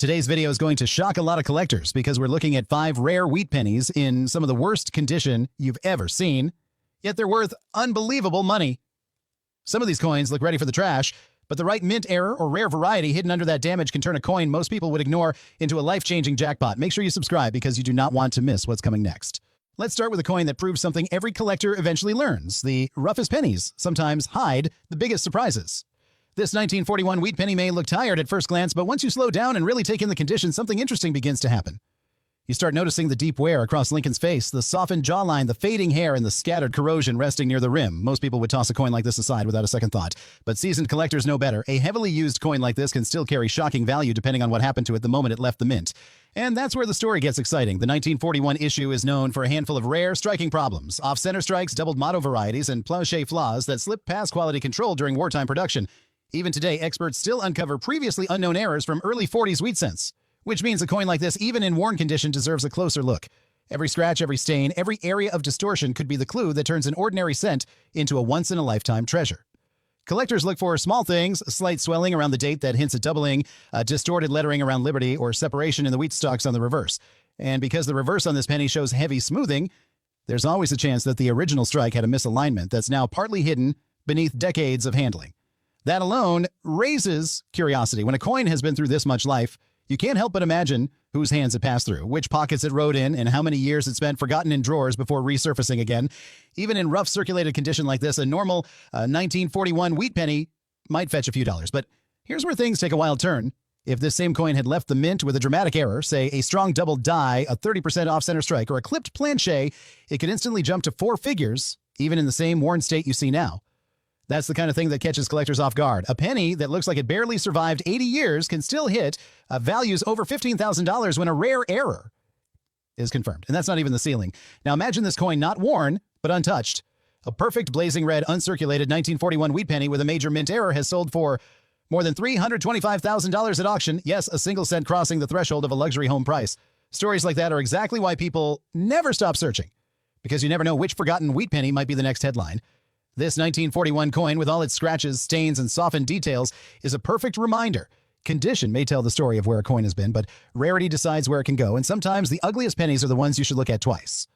Today's video is going to shock a lot of collectors because we're looking at 5 rare wheat pennies in some of the worst condition you've ever seen, yet they're worth unbelievable money. Some of these coins look ready for the trash, but the right mint error or rare variety hidden under that damage can turn a coin most people would ignore into a life-changing jackpot. Make sure you subscribe because you do not want to miss what's coming next. Let's start with a coin that proves something every collector eventually learns. The roughest pennies sometimes hide the biggest surprises. This 1941 wheat penny may look tired at first glance, but once you slow down and really take in the condition, something interesting begins to happen. You start noticing the deep wear across Lincoln's face, the softened jawline, the fading hair, and the scattered corrosion resting near the rim. Most people would toss a coin like this aside without a second thought, but seasoned collectors know better. A heavily used coin like this can still carry shocking value depending on what happened to it the moment it left the mint. And that's where the story gets exciting. The 1941 issue is known for a handful of rare, striking problems, off-center strikes, doubled motto varieties, and planche flaws that slip past quality control during wartime production. Even today, experts still uncover previously unknown errors from early 40s wheat cents, which means a coin like this, even in worn condition, deserves a closer look. Every scratch, every stain, every area of distortion could be the clue that turns an ordinary cent into a once-in-a-lifetime treasure. Collectors look for small things, a slight swelling around the date that hints at doubling, distorted lettering around Liberty, or separation in the wheat stalks on the reverse. And because the reverse on this penny shows heavy smoothing, there's always a chance that the original strike had a misalignment that's now partly hidden beneath decades of handling. That alone raises curiosity. When a coin has been through this much life, you can't help but imagine whose hands it passed through, which pockets it rode in, and how many years it spent forgotten in drawers before resurfacing again. Even in rough circulated condition like this, a normal 1941 wheat penny might fetch a few dollars. But here's where things take a wild turn. If this same coin had left the mint with a dramatic error, say a strong double die, a 30% off-center strike, or a clipped planche, it could instantly jump to 4 figures, even in the same worn state you see now. That's the kind of thing that catches collectors off guard. A penny that looks like it barely survived 80 years can still hit values over $15,000 when a rare error is confirmed. And that's not even the ceiling. Now imagine this coin not worn, but untouched. A perfect blazing red uncirculated 1941 wheat penny with a major mint error has sold for more than $325,000 at auction. Yes, a single cent crossing the threshold of a luxury home price. Stories like that are exactly why people never stop searching, because you never know which forgotten wheat penny might be the next headline. This 1941 coin, with all its scratches, stains, and softened details, is a perfect reminder. Condition may tell the story of where a coin has been, but rarity decides where it can go, and sometimes the ugliest pennies are the ones you should look at twice.